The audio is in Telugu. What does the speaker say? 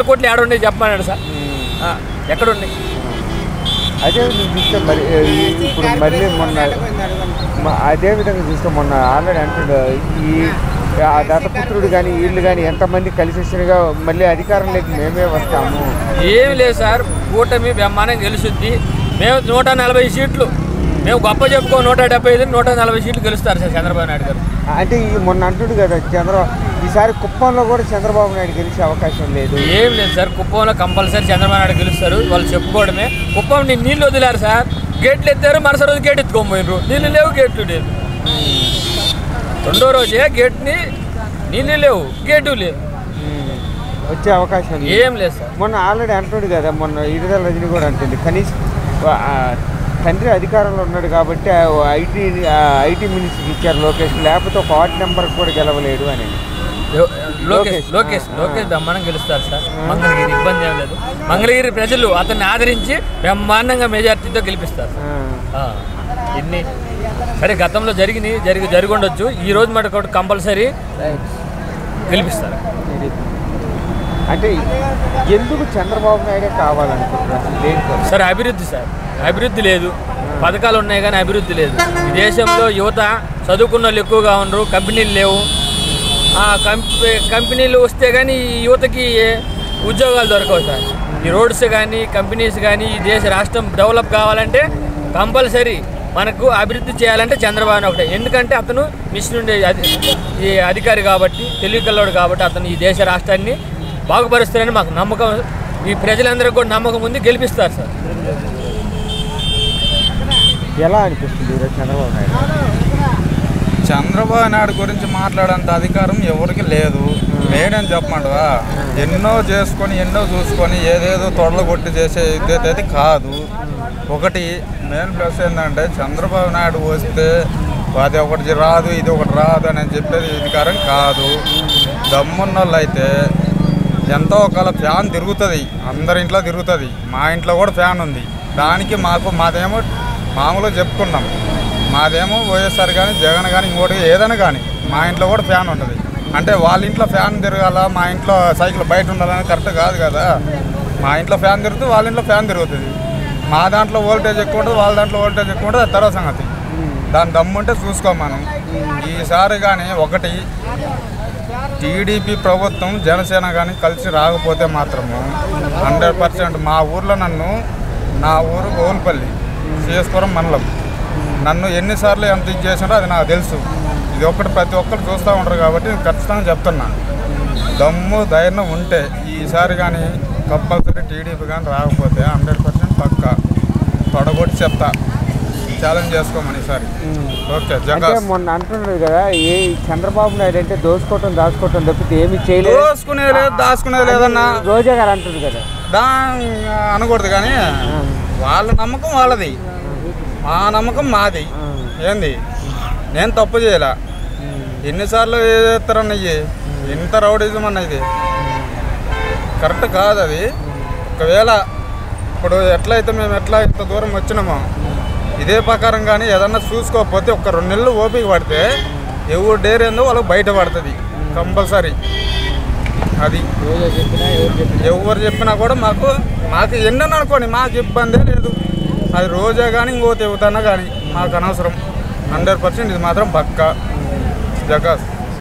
కోట్లు ఏడుండే చెప్పమన్నాడు సార్, ఎక్కడుండే? అదే చూస్తే మరి ఇప్పుడు మళ్ళీ మొన్న అదేవిధంగా చూస్తే మొన్న ఆల్రెడీ అంటుడు ఈ దత్తపుత్రుడు కానీ వీళ్ళు కానీ ఎంతమంది కలిసి వచ్చినగా మళ్ళీ అధికారంలోకి మేమే వస్తాము. ఏమి లేదు సార్, కూటమి బ్రహ్మాండం గెలుస్తుంది. మేము 140 సీట్లు మేము గొప్ప చెప్పుకో 175 140 సీట్లు గెలుస్తారు సార్ చంద్రబాబు నాయుడు గారు. అంటే ఈ మొన్న అంటుడు కదా ఈసారి కుప్పంలో కూడా చంద్రబాబు నాయుడు గెలిచే అవకాశం లేదు. ఏం లేదు సార్, కుప్పంలో కంపల్సరీ చంద్రబాబు నాయుడు గెలుస్తారు. వాళ్ళు చెప్పుకోవడమే. కుప్పం నీళ్ళు వదిలారు సార్, గేట్లు ఎత్తారు, మరుసటి రోజు గేట్ ఎత్తుకోపోయినారు. నీళ్ళు లేవు, గేట్లు లేదు. రెండో రోజే గేట్ని నీళ్ళు లేవు, గేటు లేవు, వచ్చే అవకాశం ఏం లేదు సార్. మొన్న ఆల్రెడీ అంటుడు కదా, మొన్న ఇరుదల రజని కూడా అంటుంది కనీసం తండ్రి అధికారంలో ఉన్నాడు కాబట్టి ఐటీ మినిస్టర్కి ఇచ్చారు లోకేష్, లేకపోతే ఒక వార్డు నెంబర్ కూడా గెలవలేడు అని. లోకేష్ బ్రహ్మాండంగా గెలుస్తారు సార్. మంగళగిరి ఇబ్బంది ఏం లేదు. మంగళగిరి ప్రజలు అతన్ని ఆదరించి బ్రహ్మాండంగా మెజార్టీతో గెలిపిస్తారు. ఇన్ని సరే గతంలో జరిగి ఉండొచ్చు, ఈ రోజు మటుకు కంపల్సరీ గెలిపిస్తారు. అంటే ఎందుకు చంద్రబాబు నాయుడే కావాలనుకుంటున్నారు సార్? అభివృద్ధి సార్, అభివృద్ధి లేదు. పథకాలు ఉన్నాయి కానీ అభివృద్ధి లేదు. ఈ దేశంలో యువత చదువుకున్న వాళ్ళు ఎక్కువగా ఉండరు, కంపెనీలు లేవు. కంపెనీలు వస్తే కానీ ఈ యువతకి ఉద్యోగాలు దొరకవు సార్. ఈ రోడ్స్ కానీ కంపెనీస్ కానీ ఈ దేశ రాష్ట్రం డెవలప్ కావాలంటే కంపల్సరీ మనకు అభివృద్ధి చేయాలంటే చంద్రబాబు ఒకటే. ఎందుకంటే అతను మిషన్ ఉండే ఈ అధికారి కాబట్టి, తెలివికల్లోడు కాబట్టి అతను ఈ దేశ రాష్ట్రాన్ని బాగుపరుస్తారని మాకు నమ్మకం. ఈ ప్రజలందరికీ కూడా నమ్మకం ఉంది, గెలిపిస్తారు సార్. ఎలా అనిపిస్తుంది చంద్రబాబు నాయుడు? చంద్రబాబు నాయుడు గురించి మాట్లాడేంత అధికారం ఎవరికి లేదు. లేదని చెప్పమంటవా? ఎన్నో చేసుకొని ఎన్నో చూసుకొని ఏదేదో తొడలు కొట్టి చేసే ఇదైతే కాదు. ఒకటి మెయిన్ ప్లస్ ఏంటంటే చంద్రబాబు నాయుడు వస్తే అది ఒకటి రాదు ఇది ఒకటి రాదు అని చెప్పేది అధికారం కాదు. దమ్మున్న వాళ్ళు అయితే ఎంతో ఒకవేళ ఫ్యాన్ తిరుగుతుంది, అందరి ఇంట్లో తిరుగుతుంది. మా ఇంట్లో కూడా ఫ్యాన్ ఉంది. దానికి మాదేమో మామూలుగా చెప్పుకున్నాం, మాదేమో వైఎస్ఆర్ కానీ జగన్ కానీ ఇంకోటి ఏదైనా కానీ మా ఇంట్లో కూడా ఫ్యాన్ ఉంటుంది. అంటే వాళ్ళ ఇంట్లో ఫ్యాన్ తిరగాల, మా ఇంట్లో సైకిల్ బయట ఉండాలని కరెక్ట్ కాదు కదా. మా ఇంట్లో ఫ్యాన్ తిరుగుతుంది, వాళ్ళ ఇంట్లో ఫ్యాన్ తిరుగుతుంది. మా దాంట్లో వోల్టేజ్ ఎక్కువ ఉంటుంది, వాళ్ళ దాంట్లో వోల్టేజ్ ఎక్కువ ఉంటుంది. అది తర్వాత సంగతి. దాని దమ్ముంటే చూసుకో మనం. ఈసారి కానీ ఒకటి టీడీపీ ప్రభుత్వం జనసేన కానీ కలిసి రాకపోతే మాత్రము 100% మా ఊర్లో నా ఊరు గోల్పల్లి శ్రీస్పురం మండలం, నన్ను ఎన్నిసార్లు ఎంత ఇది చేసినారో అది నాకు తెలుసు. ఇది ఒక్కటి ప్రతి ఒక్కరు చూస్తూ ఉంటారు కాబట్టి నేను ఖచ్చితంగా చెప్తున్నా. దమ్ము ధైర్యం ఉంటే ఈసారి కానీ కంపల్సరీ టీడీపీ కానీ రాకపోతే 100% పక్కా తొడగొట్టి చెప్తా, ఛాలెంజ్ చేసుకోమని ఈసారి. ఓకే జగన్ మొన్న అంటున్నారు కదా, ఏ చంద్రబాబు నాయుడు అంటే దాచుకోవటం తప్పితే ఏమి చేయలేదు. దోసుకునేది లేదు, దాచుకునేది లేదన్నా రోజా గారు అంటుంది కదా. అనకూడదు కానీ వాళ్ళ నమ్మకం వాళ్ళది, మా నమ్మకం మాది. ఏంది నేను తప్పు చేయలే. ఎన్నిసార్లు చేస్తారన్నయ్యి, ఎంత రౌడీజం అన్న ఇది కరెక్ట్ కాదు. అది ఒకవేళ ఇప్పుడు ఎట్లయితే మేము ఇంత దూరం వచ్చినామో ఇదే ప్రకారం కానీ ఏదన్నా చూసుకోకపోతే ఒక 2 నెలలు ఓపిక పడితే ఎవరు డేర్ ఏందో వాళ్ళకి బయట పడుతుంది కంపల్సరీ. అది ఎవరు చెప్పినా కూడా మాకు ఎన్నని అనుకోండి, మాకు ఇబ్బందే లేదు. అది రోజా కానీ ఇంకోటి ఎవతన్నా కానీ మాకు అనవసరం. 100% ఇది మాత్రం పక్కా జగన్.